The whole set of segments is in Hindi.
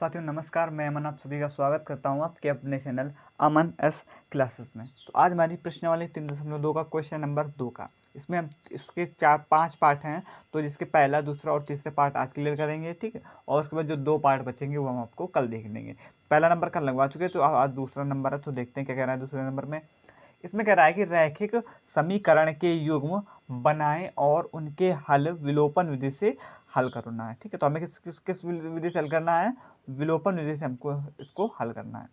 साथियों नमस्कार, मैं अमन आप सभी का स्वागत करता हूं आपके अपने चैनल अमन एस क्लासेस में। तो आज हमारी प्रश्नावली 3.2 का क्वेश्चन नंबर 2 का, इसमें हम इसके 4-5 पार्ट हैं, तो जिसके पहला, दूसरा और तीसरे पार्ट आज क्लियर करेंगे, ठीक है। और उसके बाद जो 2 पार्ट बचेंगे वो हम आपको कल देख लेंगे। पहला नंबर कल लगवा चुके, तो आज दूसरा नंबर है, तो देखते हैं क्या कह रहा है दूसरे नंबर में। इसमें कह रहा है कि रैखिक समीकरण के युग्म बनाएं और उनके हल विलोपन विधि से हल करना है, ठीक है। तो हमें किस विधि से हल करना है? विलोपन विधि से हमको इसको हल करना है।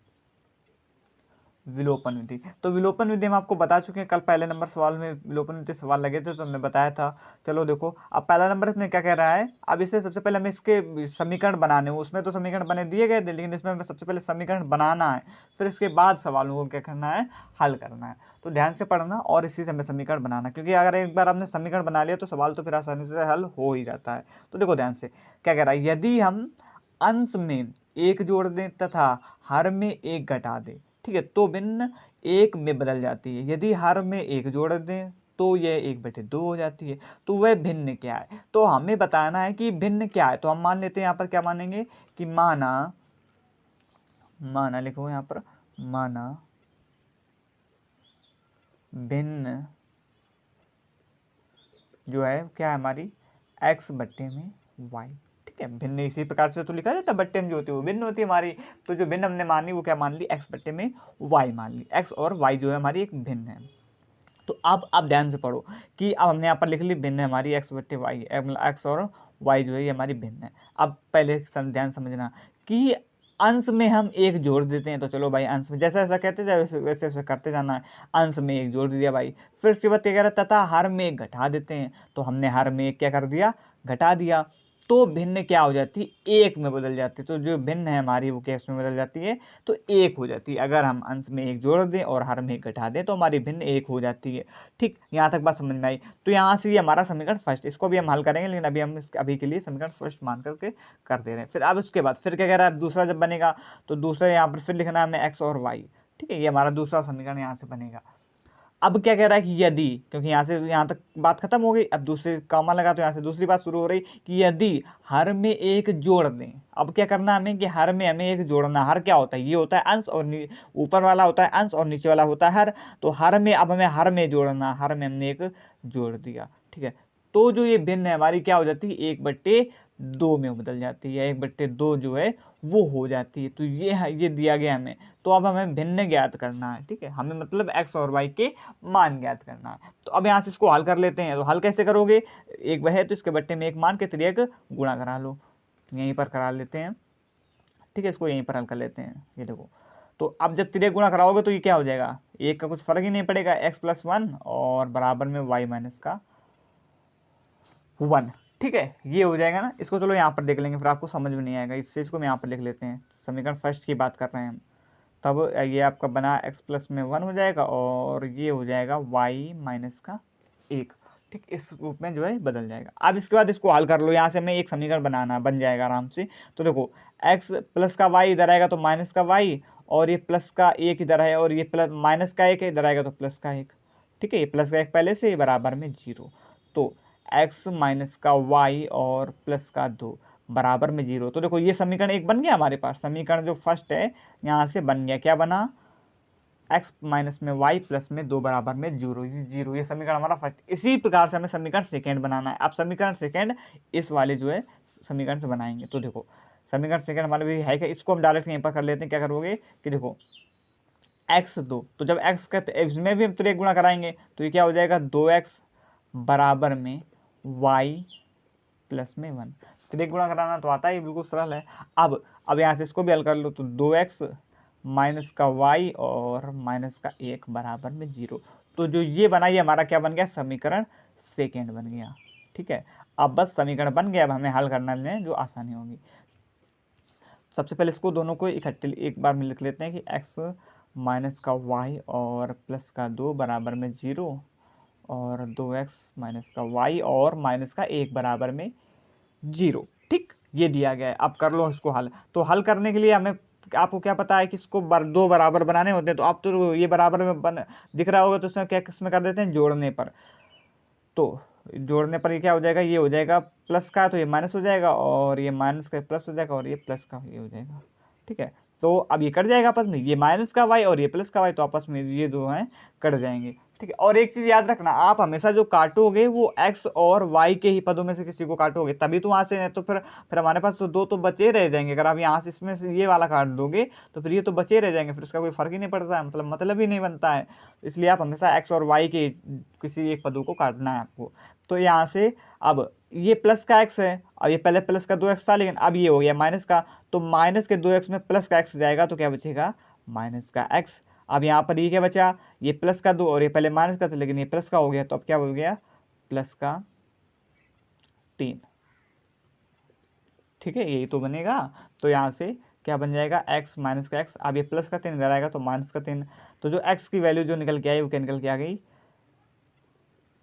विलोपन विधि, तो विलोपन विधि हम आपको बता चुके हैं, कल पहले नंबर सवाल में विलोपन विधि सवाल लगे थे तो हमने बताया था। चलो देखो, अब पहला नंबर इसमें क्या कह रहा है। अब इसे सबसे पहले हमें इसके समीकरण बनाने हैं, उसमें तो समीकरण बने दिए गए थे, लेकिन इसमें हमें सबसे पहले समीकरण बनाना है, फिर इसके बाद सवालों को क्या करना है, हल करना है। तो ध्यान से पढ़ना और इसी से हमें समीकरण बनाना, क्योंकि अगर एक बार हमने समीकरण बना लिया तो सवाल तो फिर आसानी से हल हो ही जाता है। तो देखो ध्यान से क्या कह रहा है, यदि हम अंश में एक जोड़ दें तथा हर में एक घटा दें, ठीक है, तो भिन्न एक में बदल जाती है। यदि हर में एक जोड़ दें तो यह 1/2 हो जाती है। तो वह भिन्न क्या है, तो हमें बताना है कि भिन्न क्या है। तो हम मान लेते हैं, यहाँ पर क्या मानेंगे कि माना लिखो यहाँ पर, माना भिन्न जो है क्या है हमारी x/y, ठीक है। भिन्न इसी प्रकार से तो लिखा जाता है, बट्टे में जो होती है वो भिन्न होती है हमारी। तो जो भिन्न हमने मानी वो क्या मान ली, x/y मान ली। x और y जो है हमारी एक भिन्न है। तो अब आप ध्यान से पढ़ो कि अब हमने यहाँ पर लिख ली भिन्न है हमारी x/y, x और y जो है ये हमारी भिन्न है। अब पहले ध्यान समझना कि अंश में हम एक जोड़ देते हैं, तो चलो भाई अंश में जैसा ऐसा कहते जाए वैसे वैसे करते जाना है। अंश में एक जोड़ दिया भाई, फिर उसके बाद क्या कह रहा है, तथा हर में एक घटा देते हैं, तो हमने हर में एक क्या कर दिया, घटा दिया। तो भिन्न क्या हो जाती है, एक में बदल जाती है। तो जो भिन्न है हमारी वो कैसे में बदल जाती है, तो एक हो जाती है। अगर हम अंश में एक जोड़ दें और हर में एक घटा दें तो हमारी भिन्न एक हो जाती है, ठीक। यहाँ तक बात समझ में आई। तो यहाँ से ये हमारा समीकरण फर्स्ट, इसको भी हम हल करेंगे, लेकिन अभी हम अभी के लिए समीकरण फर्स्ट मान करके कर दे रहे हैं। फिर अब उसके बाद फिर क्या कह रहा है, दूसरा जब बनेगा तो दूसरा यहाँ पर फिर लिखना है हमें x और y, ठीक है। ये हमारा दूसरा समीकरण यहाँ से बनेगा। अब क्या कह रहा है कि यदि, क्योंकि यहाँ से यहाँ तक बात खत्म हो गई, अब दूसरे कॉमा लगा तो यहाँ से दूसरी बात शुरू हो रही कि यदि हर में एक जोड़ दें। अब क्या करना है हमें कि हर में हमें एक जोड़ना। हर क्या होता है, ये होता है अंश, और ऊपर वाला होता है अंश और नीचे वाला होता है हर। तो हर में अब हमें हर में जोड़ना, हर में हमने एक जोड़ दिया, ठीक है। तो जो ये भिन्न है हमारी क्या हो जाती है, 1/2 में बदल जाती है, 1/2 जो है वो हो जाती है। तो ये दिया गया हमें। तो अब हमें भिन्न ज्ञात करना है, ठीक है। हमें मतलब x और y के मान ज्ञात करना है। तो अब यहाँ से इसको हल कर लेते हैं। तो हल कैसे करोगे, एक वह है तो इसके बट्टे में एक मान के तिर्यक गुणा करा लो, यहीं पर करा लेते हैं, ठीक है। इसको यहीं पर हल कर लेते हैं, ये देखो। तो अब जब तिर्यक गुणा कराओगे तो ये क्या हो जाएगा, एक का कुछ फर्क ही नहीं पड़ेगा, x+1 और बराबर में y माइनस का 1, ठीक है। ये हो जाएगा ना। इसको चलो यहाँ पर देख लेंगे, फिर आपको समझ में नहीं आएगा, इससे इसको हम यहाँ पर लिख लेते हैं। समीकरण फर्स्ट की बात कर रहे हैं हम। तब ये आपका बना x+1 हो जाएगा और ये हो जाएगा y माइनस का 1, ठीक। इस रूप में जो है बदल जाएगा। अब इसके बाद इसको हल कर लो, यहाँ से हमें एक समीकरण बनाना बन जाएगा आराम से। तो देखो x प्लस का y इधर आएगा तो माइनस का y, और ये प्लस का 1 इधर है, और ये प्लस माइनस का 1 इधर आएगा तो प्लस का 1, ठीक है। ये प्लस का 1 पहले से बराबर में 0। तो x माइनस का y और प्लस का 2 बराबर में 0। तो देखो ये समीकरण एक बन गया हमारे पास। समीकरण जो फर्स्ट है यहाँ से बन गया, क्या बना, x माइनस में y प्लस में 2 बराबर में 0, ये समीकरण हमारा फर्स्ट। इसी प्रकार से हमें समीकरण सेकेंड बनाना है। अब समीकरण सेकेंड इस वाले जो है समीकरण से बनाएंगे। तो देखो समीकरण सेकेंड हमारे भी है क्या, इसको हम डायरेक्ट यहीं पर कर लेते हैं। क्या करोगे कि देखो x2, तो जब x का इसमें भी हम तिर्यक गुणा कराएंगे तो ये क्या हो जाएगा, 2x बराबर में y प्लस में 1। तिर्यक गुणा कराना तो आता ही, बिल्कुल सरल है। अब यहाँ से इसको भी हल कर लो, तो 2x माइनस का y और माइनस का 1 बराबर में 0। तो जो ये बना ये हमारा क्या बन गया, समीकरण सेकेंड बन गया, ठीक है। अब बस समीकरण बन गया, अब हमें हल करने में जो आसानी होगी। सबसे पहले इसको दोनों को इकट्ठे एक बार में लिख लेते हैं कि x माइनस का y और प्लस का 2 बराबर में 0, और 2x माइनस का y और माइनस का 1 बराबर में 0, ठीक। ये दिया गया है। अब कर लो इसको हल। तो हल करने के लिए हमें, आपको क्या पता है कि इसको 2 बराबर बनाने होते हैं, तो आप तो ये बराबर में दिख रहा होगा तो उसमें क्या, किसमें कर देते हैं, जोड़ने पर। तो जोड़ने पर ये क्या हो जाएगा, ये हो जाएगा प्लस का तो ये माइनस हो जाएगा, और ये माइनस का प्लस हो जाएगा, और ये प्लस का ये हो जाएगा। ठीक है, तो अब ये कट जाएगा आपस में, ये माइनस का वाई और ये प्लस का वाई, तो आपस में ये दो हैं कट जाएंगे। ठीक है, और एक चीज़ याद रखना, आप हमेशा जो काटोगे वो एक्स और वाई के ही पदों में से किसी को काटोगे, तभी तो वहाँ से नहीं तो फिर हमारे पास तो दो तो बचे रह जाएंगे। अगर आप यहाँ से इसमें से ये वाला काट दोगे तो फिर ये तो बचे रह जाएंगे, फिर इसका कोई फर्क ही नहीं पड़ता है, मतलब ही नहीं बनता है। इसलिए आप हमेशा एक्स और वाई के किसी एक पदों को काटना है आपको। तो यहाँ से अब ये प्लस का एक्स है, और ये पहले प्लस का 2x था, लेकिन अब ये हो गया माइनस का, तो माइनस के 2x में प्लस का x जाएगा तो क्या बचेगा, माइनस का x। अब यहाँ पर ये क्या बचा, ये प्लस का 2 और ये पहले माइनस का था, लेकिन ये प्लस का हो गया, तो अब क्या हो गया, प्लस का 3। ठीक है, यही तो बनेगा। तो यहाँ से क्या बन जाएगा, x माइनस का x, अब ये प्लस का 3 इधर आएगा तो माइनस का 3, तो जो x की वैल्यू जो निकल के आई वो क्या निकल के आ गई,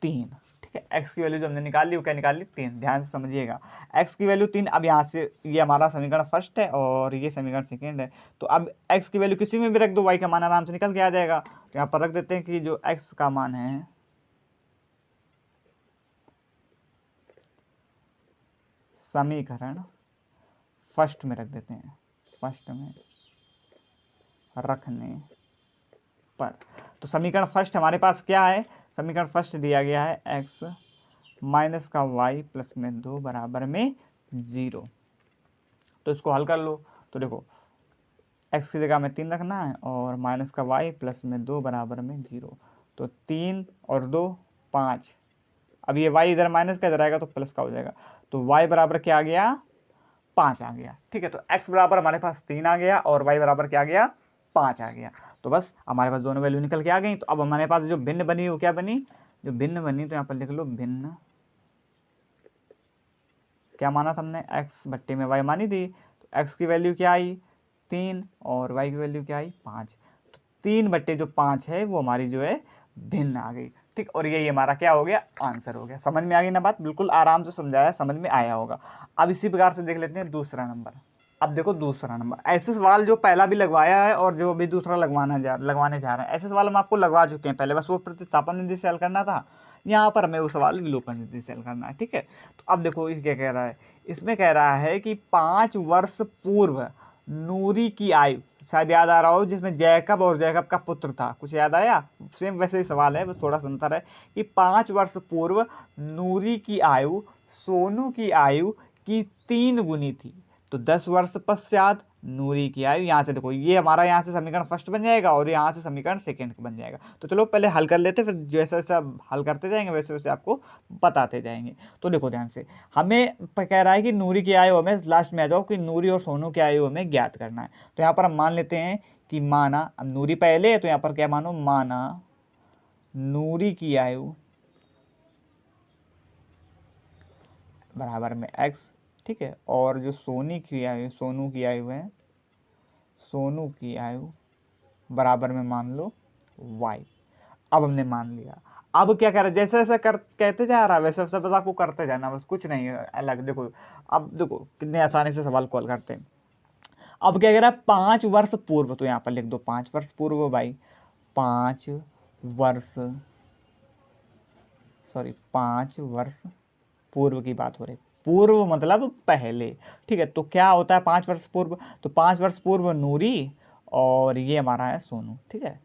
3। ठीक है, x की वैल्यू जो हमने निकाल ली वो क्या निकाल ली, 3। ध्यान से समझिएगा, x की वैल्यू 3। अब यहाँ से ये हमारा समीकरण फर्स्ट है और ये समीकरण सेकेंड है, तो अब x की वैल्यू किसी में भी रख दो, y का मान आराम से निकल के आ जाएगा। तो यहाँ पर रख देते हैं कि जो x का मान है समीकरण फर्स्ट में रख देते हैं, फर्स्ट में रखने पर, तो समीकरण फर्स्ट हमारे पास क्या है, समीकरण फर्स्ट दिया गया है x माइनस का वाई प्लस में 2 बराबर में 0। तो इसको हल कर लो, तो देखो x की जगह में 3 रखना है और माइनस का वाई प्लस में 2 बराबर में 0, तो 3 और 2 5। अब ये y इधर माइनस का इधर आएगा तो प्लस का हो जाएगा, तो y बराबर क्या आ गया, 5 आ गया। ठीक है, तो x बराबर हमारे पास 3 आ गया और y बराबर क्या आ गया, 5 आ गया। तो बस हमारे पास दोनों वैल्यू निकल के आ गई। तो अब हमारे पास जो भिन्न बनी वो क्या बनी, जो भिन्न बनी, तो यहाँ पर लिख लो भिन्न, क्या माना था हमने, x बट्टे में y मानी थी, तो x की वैल्यू क्या आई, 3 और y की वैल्यू क्या आई, 5। तो 3 बट्टे जो 5 है वो हमारी जो है भिन्न आ गई। ठीक, और ये हमारा क्या हो गया, आंसर हो गया। समझ में आ गई ना बात, बिल्कुल आराम से समझाया, समझ में आया होगा। अब इसी प्रकार से देख लेते हैं दूसरा नंबर। अब देखो दूसरा नंबर, ऐसे सवाल जो पहला भी लगवाया है और जो अभी दूसरा लगवाने जा रहे हैं, ऐसे सवाल हम आपको लगवा चुके हैं पहले, बस वो प्रतिस्थापन विधि से हल करना था। यहाँ पर हमें वो सवाल विलोपन विधि से हल करना है। ठीक है, तो अब देखो इस क्या कह रहा है, इसमें कह रहा है कि 5 वर्ष पूर्व नूरी की आयु, शायद याद आ रहा हो, जिसमें जैकब और जैकब का पुत्र था, कुछ याद आया, सेम वैसे ही सवाल है, बस थोड़ा सा अंतर है कि 5 वर्ष पूर्व नूरी की आयु सोनू की आयु की 3 गुनी थी, तो 10 वर्ष पश्चात नूरी की आयु, यहाँ से देखो ये हमारा यहाँ से समीकरण फर्स्ट बन जाएगा और यहाँ से समीकरण सेकंड बन जाएगा। तो चलो पहले हल कर लेते, फिर जैसे जैसे हल करते जाएंगे वैसे वैसे आपको बताते जाएंगे। तो देखो ध्यान से, हमें कह रहा है कि नूरी की आयु हमें लास्ट में आ जाओ कि नूरी और सोनू की आयु हमें ज्ञात करना है। तो यहाँ पर हम मान लेते हैं कि माना, अब नूरी पहले है तो यहाँ पर क्या मानो, माना नूरी की आयु बराबर में x। ठीक है, और जो सोनू की आयु है, सोनू की आयु बराबर में मान लो y। अब हमने मान लिया, अब क्या कर रहा है, जैसे जैसे कहते जा रहा है वैसे वैसे बस आपको करते जाना, बस कुछ नहीं है अलग। देखो अब देखो कितने आसानी से सवाल कॉल करते हैं। अब क्या कह रहा है, 5 वर्ष पूर्व, तो यहाँ पर लिख दो 5 वर्ष पूर्व भाई, 5 वर्ष, सॉरी 5 वर्ष पूर्व की बात हो रही, पूर्व मतलब पहले। ठीक है, तो क्या होता है 5 वर्ष पूर्व, तो 5 वर्ष पूर्व नूरी और ये हमारा है सोनू। ठीक है,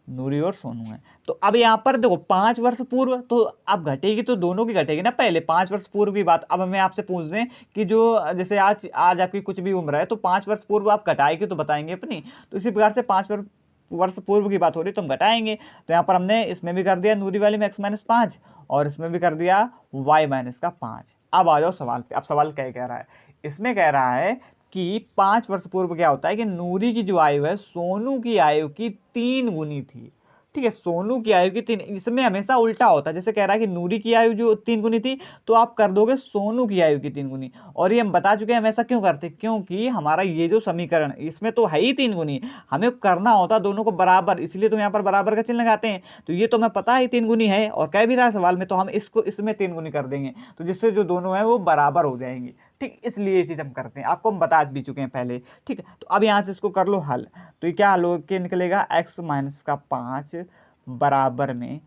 नूरी और सोनू है। तो अब यहाँ पर देखो 5 वर्ष पूर्व, तो अब घटेगी तो दोनों की घटेगी ना, पहले 5 वर्ष पूर्व की बात। अब हमें आपसे पूछ दें कि जो जैसे आज आज आपकी कुछ भी उम्र है, तो 5 वर्ष पूर्व आप घटाएगी तो बताएंगे अपनी, तो इसी प्रकार से 5 वर्ष पूर्व की बात हो रही तो हम घटाएंगे। तो यहाँ पर हमने इसमें भी कर दिया नूरी वाले में x-5 और इसमें भी कर दिया y-5। अब आ जाओ सवाल पे। अब सवाल क्या कह रहा है, इसमें कह रहा है कि 5 वर्ष पूर्व क्या होता है कि नूरी की जो आयु है सोनू की आयु की 3 गुनी थी। ठीक है, सोनू की आयु की 3, इसमें हमेशा उल्टा होता है, जैसे कह रहा है कि नूरी की आयु जो 3 गुनी थी तो आप कर दोगे सोनू की आयु की 3 गुनी। और ये हम बता चुके हैं हम ऐसा क्यों करते, क्योंकि हमारा ये जो समीकरण इसमें तो है ही 3 गुनी, हमें करना होता दोनों को बराबर, इसलिए तो यहाँ पर बराबर का चिन्ह लगाते हैं। तो ये तो हमें पता है 3 गुनी है और कह भी रहा है सवाल में, तो हम इसको इसमें 3 गुनी कर देंगे, तो जिससे जो दोनों है वो बराबर हो जाएंगे। ठीक, इसलिए ये चीज़ हम करते हैं, आपको हम बता भी चुके हैं पहले। ठीक है, तो अब यहाँ से इसको कर लो हल, तो ये क्या हल हो के निकलेगा, x-5 बराबर में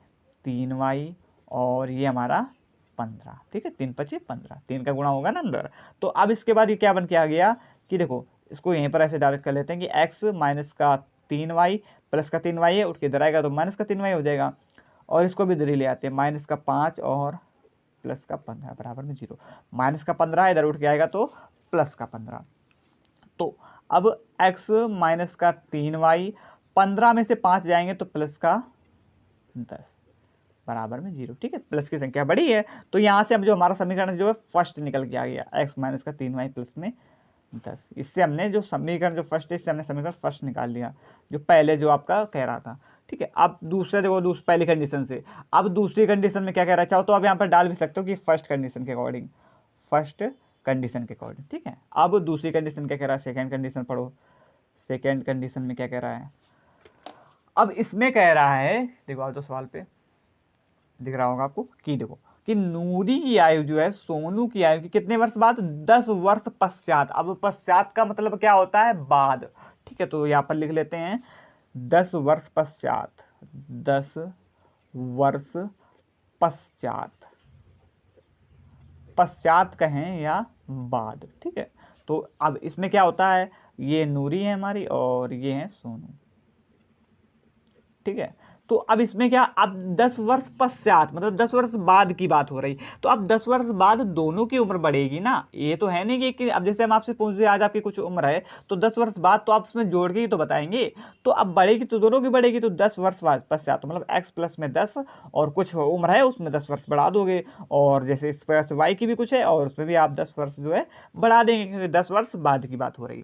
3y और ये हमारा 15, ठीक है, 3 5 15, 3 का गुणा होगा ना अंदर। तो अब इसके बाद ये क्या बन के आ गया कि देखो इसको यहीं पर ऐसे डायरेक्ट कर लेते हैं कि x माइनस का 3y प्लस का 3y है, उठ के इधर आएगा तो माइनस का 3y हो जाएगा, और इसको भी इधर ही ले आते हैं, माइनस का 5 और प्लस का 15 बराबर में 0। माइनस का 15 इधर उठ के आएगा तो प्लस का 15। तो अब x माइनस का 3y, 15 में से 5 जाएंगे तो प्लस का 10 बराबर में 0, ठीक है, प्लस की संख्या बड़ी है। तो यहाँ से अब जो हमारा समीकरण जो है फर्स्ट निकल के आ गया, x माइनस का 3y प्लस में 10। इससे हमने जो समीकरण जो फर्स्ट है, इससे हमने समीकरण फर्स्ट निकाल लिया, जो पहले जो आपका कह रहा था, ठीक है। अब दूसरे देखो पहली कंडीशन से, अब दूसरी कंडीशन में क्या कह रहा है, चाहो तो आप यहाँ पर डाल भी सकते हो कि फर्स्ट कंडीशन के अकॉर्डिंग, फर्स्ट कंडीशन के अकॉर्डिंग, ठीक है। अब दूसरी कंडीशन क्या कह रहा है, सेकेंड कंडीशन पढ़ो। सेकेंड कंडीशन में क्या कह रहा है, अब इसमें कह रहा है, देखो आप तो सवाल पे दिख रहा होगा आपको कि देखो कि नूरी की आयु जो है सोनू की आयु की कितने वर्ष बाद, 10 वर्ष पश्चात। अब पश्चात का मतलब क्या होता है, बाद, ठीक है। तो यहाँ पर लिख लेते हैं 10 वर्ष पश्चात, 10 वर्ष पश्चात, पश्चात कहें या बाद, ठीक है। तो अब इसमें क्या होता है, ये नूरी है हमारी और ये है सोनू, ठीक है। तो अब इसमें क्या, अब 10 वर्ष पश्चात मतलब 10 वर्ष बाद की बात हो रही, तो अब 10 वर्ष बाद दोनों की उम्र बढ़ेगी ना, ये तो है नहीं कि अब जैसे हम आपसे पूछ रहे आज आपकी कुछ उम्र है तो 10 वर्ष बाद तो आप उसमें जोड़ के ही तो बताएंगे, तो अब बढ़ेगी तो दोनों की बढ़ेगी, तो 10 वर्ष बाद पश्चात तो मतलब x प्लस में 10 और कुछ उम्र है उसमें 10 वर्ष बढ़ा दोगे, और जैसे इस प्रकार से y की भी कुछ है और उसमें भी आप 10 वर्ष जो है बढ़ा देंगे, क्योंकि 10 वर्ष बाद की बात हो रही।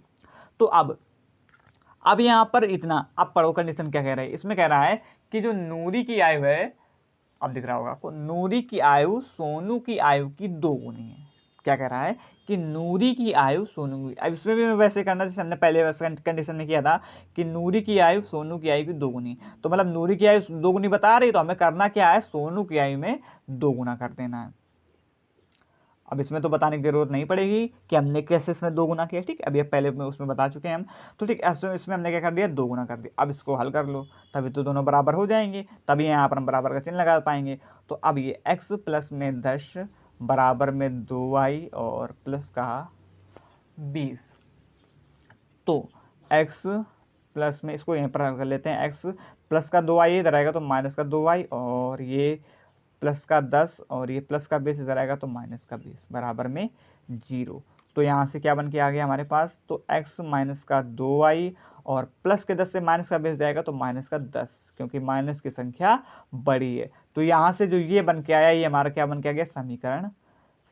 तो अब यहाँ पर इतना, अब पढ़ो कंडीशन क्या कह रहा है, इसमें कह रहा है कि जो नूरी की आयु है, अब दिख रहा होगा आपको, नूरी की आयु सोनू की आयु की 2 गुनी है। क्या कह रहा है कि नूरी की आयु सोनू की, अब इसमें भी मैं वैसे करना जैसे हमने पहले कंडीशन में किया था कि नूरी की आयु सोनू की आयु की 2 गुनी, तो मतलब नूरी की आयु 2 गुनी बता रही, तो हमें करना क्या है, सोनू की आयु में 2 गुना कर देना है। अब इसमें तो बताने की जरूरत नहीं पड़ेगी कि हमने कैसे इसमें 2 गुना किया, ठीक है, अब ये पहले में उसमें बता चुके हैं हम। तो ठीक है, इसमें हमने क्या कर दिया, 2 गुना कर दिया। अब इसको हल कर लो, तभी तो दोनों बराबर हो जाएंगे, तभी यहाँ पर हम बराबर का चिन्ह लगा पाएंगे। तो अब ये x प्लस में 10 बराबर में 2y और प्लस का 20, तो x प्लस में, इसको यहीं पर कर लेते हैं, x प्लस का 2y इधर आएगा तो माइनस का 2y, और ये प्लस का 10 और ये प्लस का 20 इधर आएगा तो माइनस का 20 बराबर में 0। तो यहाँ से क्या बन के आ गया हमारे पास, तो x माइनस का 2y और प्लस के 10 से माइनस का 20 जाएगा तो माइनस का 10, क्योंकि माइनस की संख्या बड़ी है। तो यहाँ से जो ये बन के आया, ये हमारा क्या बन के आ गया, समीकरण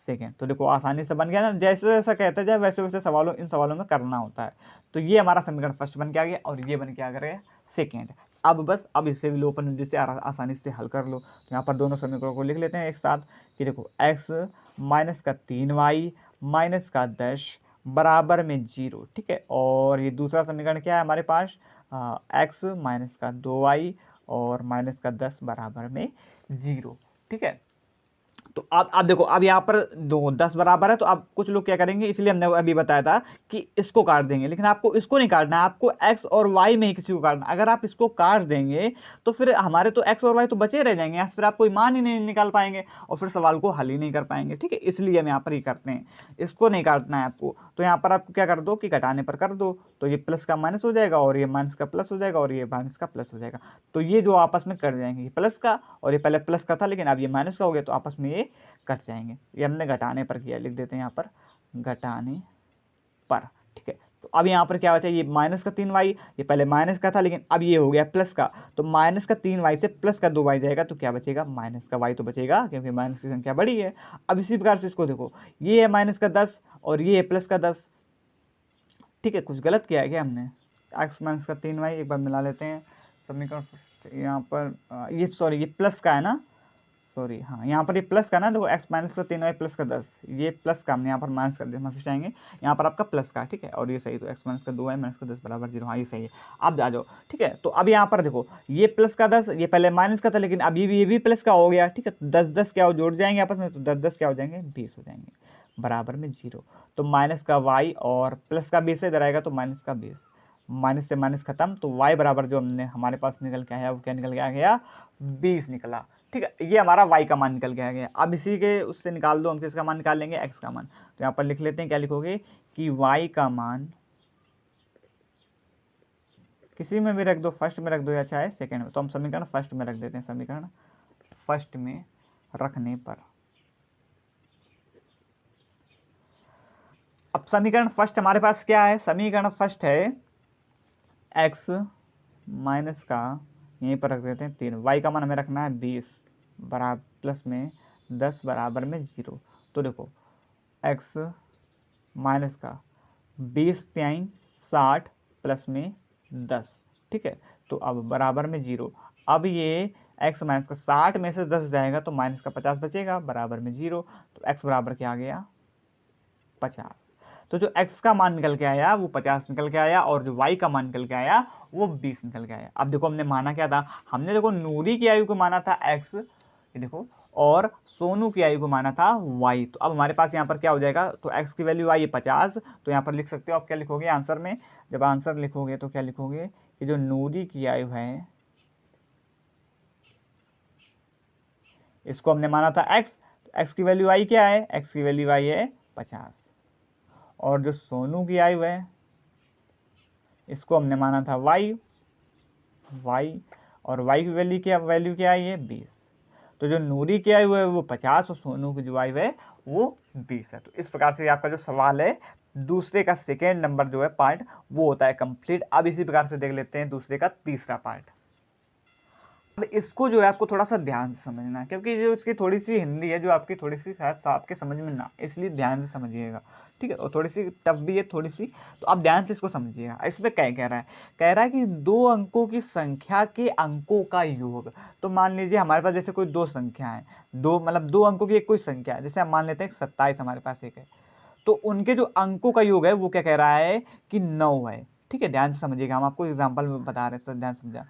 सेकेंड। तो देखो आसानी से बन गया ना, जैसे जैसा कहते जाए वैसे वैसे सवालों इन सवालों में करना होता है। तो ये हमारा समीकरण फर्स्ट बन के आ गया और ये बन के आ गया सेकेंड। अब बस अब इसे भी लोपन विधि से आसानी से हल कर लो। तो यहाँ पर दोनों समीकरणों को लिख लेते हैं एक साथ कि देखो x माइनस का 3y माइनस का 10 बराबर में 0, ठीक है। और ये दूसरा समीकरण क्या है हमारे पास, x माइनस का 2y और माइनस का 10 बराबर में 0, ठीक है। तो अब देखो, अब यहाँ पर 10 बराबर है, तो अब कुछ लोग क्या करेंगे, इसलिए हमने अभी बताया था कि इसको काट देंगे, लेकिन आपको इसको नहीं काटना है, आपको x और y में ही किसी को काटना। अगर आप इसको काट देंगे तो फिर हमारे तो x और y तो बचे रह जाएंगे, फिर आप कोई मान ही नहीं निकाल पाएंगे और फिर सवाल को हल ही नहीं कर पाएंगे, ठीक है। इसलिए हम यहाँ पर ही करते हैं, इसको नहीं काटना है आपको। तो यहाँ पर आपको क्या कर दो कि घटाने पर कर दो, तो ये प्लस का माइनस हो जाएगा और ये माइनस का प्लस हो जाएगा और ये माइनस का प्लस हो जाएगा। तो ये जो आपस में कट जाएंगे, ये प्लस का और ये पहले प्लस का था लेकिन अब ये माइनस का हो गया, तो आपस में ये कट जाएंगे। ये हमने घटाने पर किया, लिख देते हैं यहाँ पर घटाने पर, ठीक है। तो अब यहाँ पर क्या बचा, ये माइनस का 3y, ये पहले माइनस का था लेकिन अब ये हो गया प्लस का, तो माइनस का 3y से प्लस का 2y जाएगा, तो क्या बचेगा, माइनस का y तो बचेगा, क्योंकि माइनस की संख्या बड़ी है। अब इसी प्रकार से इसको देखो, ये है माइनस का 10 और ये है प्लस का 10, ठीक है। कुछ गलत किया है क्या हमने, x माइनस का 3y एक बार मिला लेते हैं समीकरण। यहाँ पर ये सॉरी ये प्लस का है ना, सॉरी हाँ, यहाँ पर ये प्लस का ना, देखो x माइनस का 3y प्लस का 10, ये प्लस का हमने यहाँ पर माइनस कर दिया, माफी चाहेंगे, यहाँ पर आपका प्लस का, ठीक है। और ये सही, तो x माइनस का 2y माइनस का 10 बराबर 0, हाँ ये सही है। अब आ जाओ, ठीक है। तो अब यहाँ पर देखो, ये प्लस का 10, ये पहले माइनस का था लेकिन अब ये भी प्लस का हो गया, ठीक है। 10 10 क्या हो, जोड़ जाएंगे आपस में, तो 10 10 क्या हो जाएंगे, 20 हो जाएंगे बराबर में 0। तो माइनस का y और प्लस का 20 इधर आएगा तो माइनस का 20, माइनस से माइनस खत्म, तो y बराबर जो हमने हमारे पास निकल के आया वो क्या निकल के आ गया, 20 निकला, ठीक है, ये हमारा y का मान निकल के आ गया। अब इसी के उससे निकाल दो, हम किसका मान निकाल लेंगे, x का मान। तो यहाँ पर लिख लेते हैं, क्या लिखोगे कि y का मान किसी में भी रख दो, फर्स्ट में रख दो या चाहे सेकंड में। तो हम समीकरण फर्स्ट में रख देते हैं, समीकरण फर्स्ट में रखने पर अब समीकरण फर्स्ट हमारे पास क्या है, समीकरण फर्स्ट है x माइनस का, यहीं पर रख देते हैं 3, y का मान हमें रखना है 20 बराबर प्लस में 10 बराबर में 0। तो देखो x माइनस का 20 तिहाई 60 प्लस में 10, ठीक है। तो अब बराबर में 0। अब ये x माइनस का 60 में से 10 जाएगा तो माइनस का 50 बचेगा, बराबर में 0। तो x बराबर क्या आ गया, 50। तो जो x का मान निकल के आया वो 50 निकल के आया, और जो y का मान निकल के आया वो 20 निकल के आया। अब देखो हमने माना क्या था, हमने देखो नूरी की आयु को माना था x, ये देखो, और सोनू की आयु को माना था y। तो अब हमारे पास यहाँ पर क्या हो जाएगा, तो x की वैल्यू आई है 50। तो यहाँ पर लिख सकते हो आप, क्या लिखोगे आंसर में, जब आंसर लिखोगे तो क्या लिखोगे कि जो नूरी की आयु है इसको हमने माना था x, तो x की वैल्यू आई क्या है, x की वैल्यू आई है 50। और जो सोनू की आयु है इसको हमने माना था y, और y की वैल्यू क्या आई है 20। तो जो नूरी की आयु है वो 50 और सोनू की जो आयु है वो 20 है। तो इस प्रकार से आपका जो सवाल है दूसरे का सेकेंड नंबर जो है पार्ट वो होता है कंप्लीट। अब इसी प्रकार से देख लेते हैं दूसरे का तीसरा पार्ट। अब इसको जो है आपको थोड़ा सा ध्यान से समझना है, क्योंकि जो इसकी थोड़ी सी हिंदी है जो आपकी थोड़ी सी शायद आपके समझ में ना, इसलिए ध्यान से समझिएगा, ठीक है। और थोड़ी सी टफ भी है थोड़ी सी, तो आप ध्यान से इसको समझिएगा। इसमें क्या कह रहा है कि 2 अंकों की संख्या के अंकों का योग। तो मान लीजिए हमारे पास जैसे कोई 2 संख्या है, 2 अंकों की एक कोई संख्या है, जैसे हम मान लेते हैं 27 हमारे पास एक है, तो उनके जो अंकों का योग है वो क्या कह रहा है कि 9 है, ठीक है। ध्यान से समझिएगा, हम आपको एग्जाम्पल में बता रहे हैं, ध्यान समझा।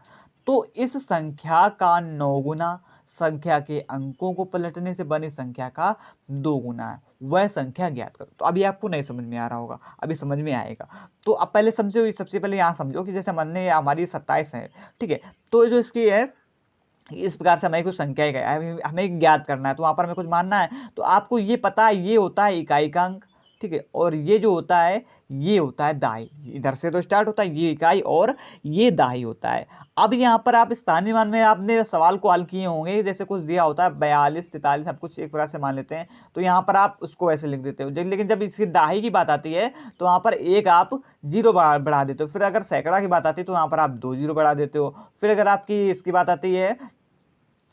तो इस संख्या का 9 गुना संख्या के अंकों को पलटने से बनी संख्या का 2 गुना है, वह संख्या ज्ञात करो। तो अभी आपको नहीं समझ में आ रहा होगा, अभी समझ में आएगा। तो अब पहले समझो, सबसे पहले यहाँ समझो कि जैसे हमने हमारी 27 है, ठीक है। तो जो इसकी है इस प्रकार से हमें कुछ संख्या है, हमें ज्ञात करना है, तो वहाँ पर हमें कुछ मानना है। तो आपको ये पता है ये होता है इकाई का अंक, ठीक है, और ये जो होता है ये होता है दाई। इधर से तो स्टार्ट होता है ये इकाई और ये दाई होता है। अब यहाँ पर आप स्थानीय मान में आपने सवाल को हल किए होंगे, जैसे कुछ दिया होता है 42 43 सब कुछ एक प्रकार से मान लेते हैं, तो यहाँ पर आप उसको ऐसे लिख देते हो। लेकिन जब इसकी दाई की बात आती है तो वहाँ पर एक आप 0 बढ़ा देते हो। फिर अगर सैकड़ा की बात आती है तो वहाँ पर आप 2 0 बढ़ा देते हो। फिर अगर आपकी इसकी बात आती है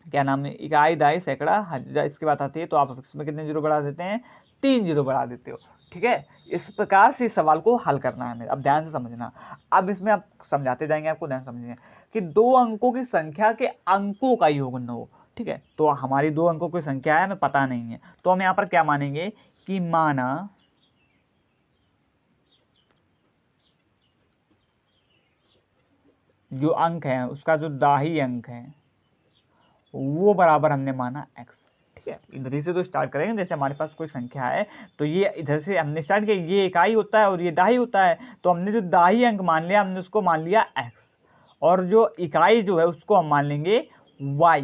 क्या नाम है इकाई दाई सैकड़ा इसकी बात आती है तो आप इसमें कितने 0 बढ़ा देते हैं, 3 0 बढ़ा देते हो, ठीक है। इस प्रकार से इस सवाल को हल करना है हमें। अब ध्यान से समझना, अब इसमें आप समझाते जाएंगे, आपको ध्यान समझिए कि 2 अंकों की संख्या के अंकों का योग 9, ठीक है। तो हमारी 2 अंकों की संख्या है, हमें पता नहीं है, तो हम यहाँ पर क्या मानेंगे कि माना जो अंक है उसका जो दाही अंक है वो बराबर हमने माना x, ठीक है। इधर ही से तो स्टार्ट करेंगे, जैसे हमारे पास कोई संख्या है तो ये इधर से हमने स्टार्ट किया, ये इकाई होता है और ये दाही होता है, तो हमने जो दाही अंक मान लिया हमने उसको मान लिया x, और जो इकाई जो है उसको हम मान लेंगे y,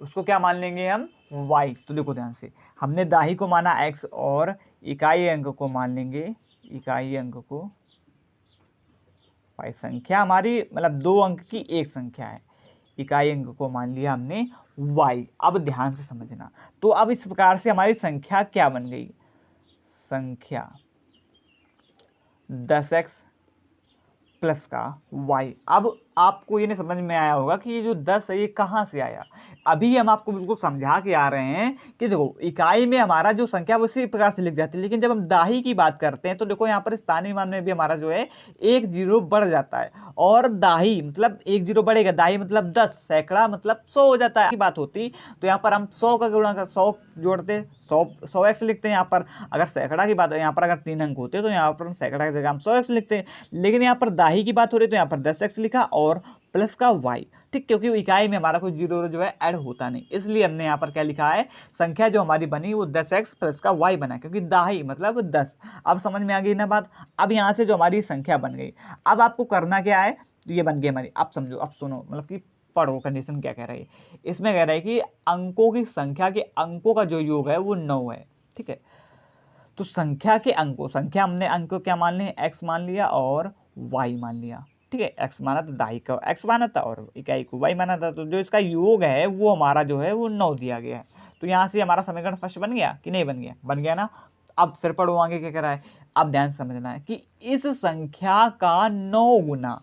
उसको क्या मान लेंगे हम y। तो देखो ध्यान से, हमने दाही को माना x और इकाई अंक को मान लेंगे, इकाई अंक को y। संख्या हमारी मतलब 2 अंक की एक संख्या है, इकाई अंक को मान लिया हमने y। अब ध्यान से समझना, तो अब इस प्रकार से हमारी संख्या क्या बन गई, संख्या 10x प्लस का y। अब आपको ये नहीं समझ में आया होगा कि ये जो 10 है ये कहाँ से आया। अभी हम आपको बिल्कुल समझा के आ रहे हैं कि देखो इकाई में हमारा जो संख्या वो इसी प्रकार से लिख जाती है, लेकिन जब हम दाही की बात करते हैं तो देखो यहाँ पर स्थानीय मान में भी हमारा जो है 1 0 बढ़ जाता है, और दाही मतलब 1 0 बढ़ेगा, दाही मतलब 10, सैकड़ा मतलब 100 हो जाता है। की बात होती तो यहाँ पर हम 100 का गुणा कर 100 जोड़ते 100x लिखते हैं। यहाँ पर अगर सैकड़ा की बात, यहाँ पर अगर 3 अंक होते तो यहाँ पर हम सैकड़ा की जगह हम 100x लिखते हैं, लेकिन यहाँ पर दाही की बात हो रही तो यहाँ पर 10x लिखा और प्लस का y, ठीक, क्योंकि इकाई में हमारा कोई 0 जो है ऐड होता नहीं, इसलिए हमने यहाँ पर क्या लिखा है, संख्या जो हमारी बनी वो 10x प्लस का y बना, क्योंकि दाही मतलब 10। अब समझ में आ गई ना बात। अब यहाँ से जो हमारी संख्या बन गई, अब आपको करना क्या है, तो ये बन गई हमारी। अब समझो, अब सुनो, मतलब कि पढ़ो कंडीशन क्या कह रहा है। इसमें कह रहा है कि अंकों की संख्या के अंकों का जो योग है वो 9 है। ठीक है, तो संख्या के अंकों, संख्या हमने अंक क्या मान लिए, एक्स मान लिया और वाई मान लिया। ठीक है, एक्स माना था, दाई का एक्स माना था और इकाई को वाई माना था, तो जो इसका योग है वो हमारा जो है वो 9 दिया गया है। तो यहाँ से हमारा समीकरण फर्स्ट बन गया कि नहीं बन गया, बन गया ना। अब फिर पढ़ो आगे क्या कह रहा है। अब ध्यान से समझना है कि इस संख्या का 9 गुना,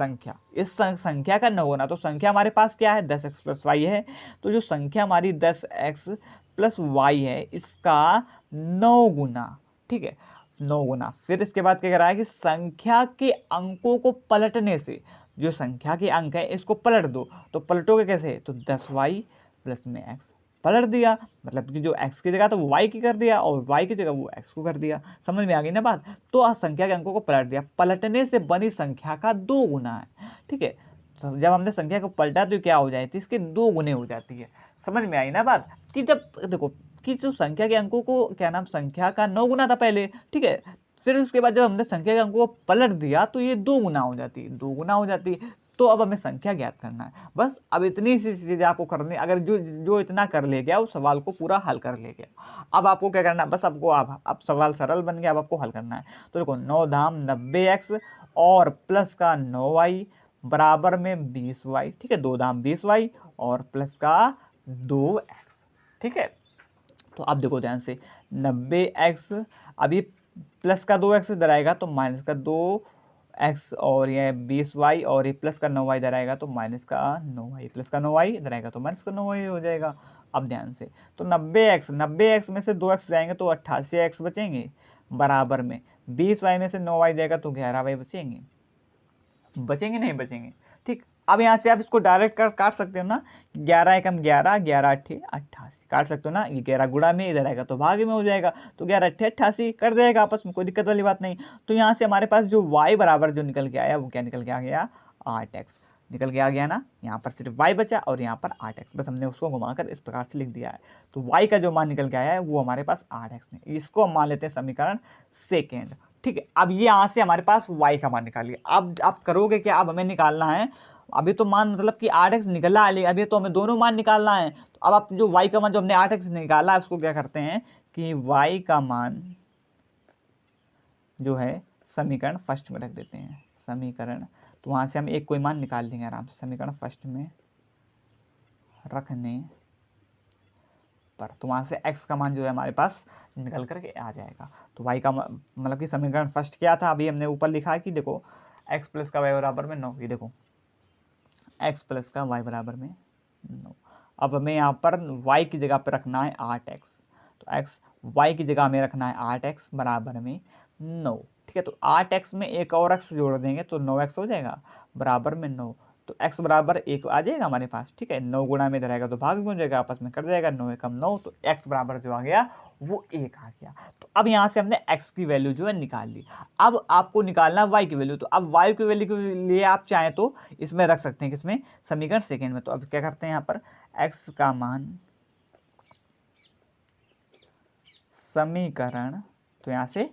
संख्या इस संख्या का 9 गुना, तो संख्या हमारे पास क्या है 10x प्लस वाई है। तो जो संख्या हमारी 10x प्लस वाई है इसका 9 गुना। ठीक है, 9 गुना। फिर इसके बाद क्या कह रहा है कि संख्या के अंकों को पलटने से, जो संख्या के अंक है इसको पलट दो, तो पलटोगे कैसे, तो 10y प्लस में x पलट दिया, मतलब कि जो x की जगह तो y की कर दिया और y की जगह वो x को कर दिया। समझ में आ गई ना बात। तो आज संख्या के अंकों को पलट दिया, पलटने से बनी संख्या का 2 गुना है। ठीक है, तो जब हमने संख्या को पलटा तो क्या हो जाती है, इसके 2 गुने हो जाती है। समझ में आई ना बात, कि जब देखो कि जो संख्या के अंकों को क्या नाम, संख्या का 9 गुना था पहले। ठीक है, फिर उसके बाद जब हमने संख्या के अंकों को पलट दिया तो ये 2 गुना हो जाती है, 2 गुना हो जाती है। तो अब हमें संख्या ज्ञात करना है, बस अब इतनी सी चीज़ें आपको करनी। अगर जो जो इतना कर ले गया उस सवाल को पूरा हल कर ले गया। अब आपको क्या करना है, बस आपको अब सवाल सरल बन गया, अब आपको हल करना है। तो देखो 9 धाम 90x और प्लस का 9y बराबर में 20y। ठीक है, 2 धाम 20y और प्लस का 2x। ठीक है, तो अब देखो ध्यान से 90x, अभी प्लस का 2x इधर आएगा तो माइनस का 2x, और ये 20y और ये प्लस का 9y इधर आएगा तो माइनस का 9y, प्लस का 9y इधर आएगा तो माइनस का 9y हो जाएगा। अब ध्यान से, तो 90x में से 2x जाएंगे तो 88x बचेंगे, बराबर में 20y में से 9y जाएगा तो 11y बचेंगे, बचेंगे नहीं बचेंगे। ठीक, अब यहाँ से आप इसको डायरेक्ट काट सकते हो ना, 11 एकम 11, 11 अट्ठे 88 काट सकते हो ना। ये 11 गुणा में इधर आएगा तो भागे में हो जाएगा, तो 11 अट्ठे 88 कर जाएगा आपस में, कोई दिक्कत वाली बात नहीं। तो यहाँ से हमारे पास जो y बराबर जो निकल के आया वो क्या निकल के आ गया, 8x निकल के आ गया ना। यहाँ पर सिर्फ y बचा और यहाँ पर 8x, बस हमने उसको घुमाकर इस प्रकार से लिख दिया है। तो y का जो मान निकल के आया है वो हमारे पास 8x है, इसको हम मान लेते हैं समीकरण सेकेंड। ठीक है, अब ये यहाँ से हमारे पास y का मान निकालिए। अब आप करोगे क्या, अब हमें निकालना है, अभी तो मान मतलब कि 8x निकला है, अभी तो हमें दोनों मान निकालना है। तो अब आप जो y का मान जो हमने 8x निकाला है उसको क्या करते हैं कि y का मान जो है समीकरण फर्स्ट में रख देते हैं, समीकरण। तो वहाँ से हम एक कोई मान निकाल लेंगे आराम से समीकरण फर्स्ट में रखने पर, तो वहाँ से x का मान जो है हमारे पास निकल करके आ जाएगा। तो y का मतलब कि समीकरण फर्स्ट क्या था, अभी हमने ऊपर लिखा है कि देखो x प्लस का y बराबर में 9, ये देखो x प्लस का y बराबर में 9। अब हमें यहाँ पर y की जगह पर रखना है 8x, तो x y की जगह हमें रखना है 8x बराबर में 9। ठीक है, तो 8x में एक और x जोड़ देंगे तो 9x हो जाएगा बराबर में 9। तो x बराबर 1 आ जाएगा हमारे पास। ठीक है, 9 गुणा में इधर आएगा तो भाग में हो जाएगा, आपस में कट जाएगा, 9 एकम 9, तो x बराबर जो आ गया वो 1 आ गया। तो अब यहाँ से हमने x की वैल्यू जो है निकाल ली। अब आपको निकालना y की वैल्यू, तो अब y की वैल्यू के लिए आप चाहें तो इसमें रख सकते हैं, किसमें, समीकरण सेकेंड में। तो अब क्या करते हैं यहाँ पर x का मान समीकरण, तो यहाँ से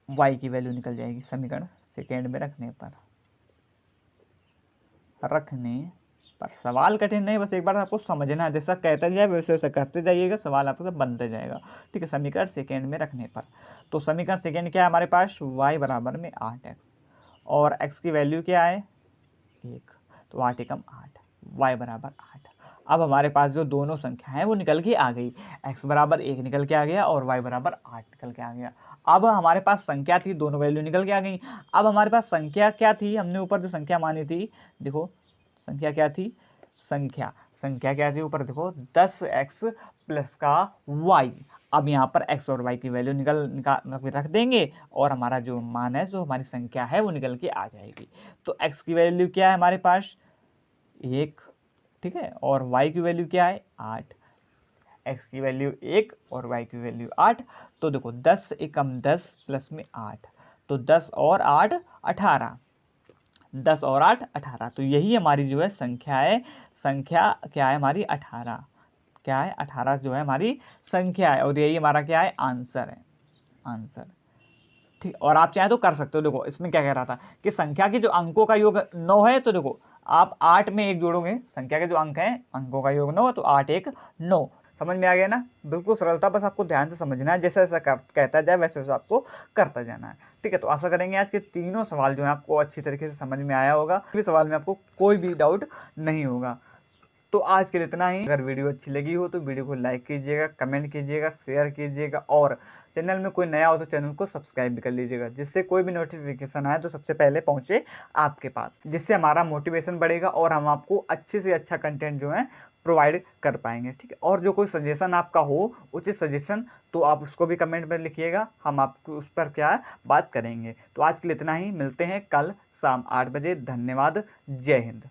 y की वैल्यू निकल जाएगी समीकरण सेकेंड में रखने पर, सवाल कठिन नहीं, बस एक बार आपको समझना है, जैसा कहता जाए वैसे वैसे करते जाइएगा, सवाल आपको बनते जाएगा। ठीक है, समीकरण सेकेंड में रखने पर, तो समीकरण सेकेंड क्या है हमारे पास, y बराबर में 8x और x की वैल्यू क्या है 1, तो 8 एकम 8, y बराबर 8। अब हमारे पास जो दोनों संख्या है वो निकल के आ गई, x बराबर 1 निकल के आ गया और y बराबर 8 निकल के आ गया। अब हमारे पास संख्या थी, दोनों वैल्यू निकल के आ गई। अब हमारे पास संख्या क्या थी, हमने ऊपर जो संख्या मानी थी, देखो संख्या क्या थी, संख्या क्या थी ऊपर देखो 10x प्लस का y। अब यहाँ पर x और y की वैल्यू निकाल रख देंगे और हमारा जो मान है, जो हमारी संख्या है वो निकल के आ जाएगी। तो x की वैल्यू क्या है हमारे पास 1, ठीक है, और y की वैल्यू क्या है 8, x की वैल्यू 1 और y की वैल्यू 8। तो देखो 10 एकम 10 प्लस में 8, तो 10 और 8 18, 10 और 8 18, तो यही हमारी जो है संख्या है। संख्या क्या है हमारी 18, क्या है 18 जो है हमारी संख्या है, और यही हमारा क्या है आंसर है, आंसर। ठीक, और आप चाहें तो कर सकते हो। देखो इसमें क्या कह रहा था कि संख्या के जो अंकों का योग 9 है, तो देखो आप 8 में 1 जोड़ोगे, संख्या के जो अंक हैं अंकों का योग 9 है, तो 8 1 9। समझ में आ गया ना? बिल्कुल सरलता, बस आपको ध्यान से समझना है, जैसे जैसा कहता जाए वैसे वैसे आपको करता जाना है। ठीक है, तो आशा करेंगे आज के तीनों सवाल जो है आपको अच्छी तरीके से समझ में आया होगा, भी सवाल में आपको कोई भी डाउट नहीं होगा। तो आज के लिए इतना ही। अगर वीडियो अच्छी लगी हो तो वीडियो को लाइक कीजिएगा, कमेंट कीजिएगा, शेयर कीजिएगा, और चैनल में कोई नया हो तो चैनल को सब्सक्राइब भी कर लीजिएगा, जिससे कोई भी नोटिफिकेशन आए तो सबसे पहले पहुंचे आपके पास, जिससे हमारा मोटिवेशन बढ़ेगा और हम आपको अच्छे से अच्छा कंटेंट जो है प्रोवाइड कर पाएंगे। ठीक है, और जो कोई सजेशन आपका हो, उचित सजेशन, तो आप उसको भी कमेंट में लिखिएगा, हम आपको उस पर क्या बात करेंगे। तो आज के लिए इतना ही, मिलते हैं कल शाम 8 बजे। धन्यवाद, जय हिंद।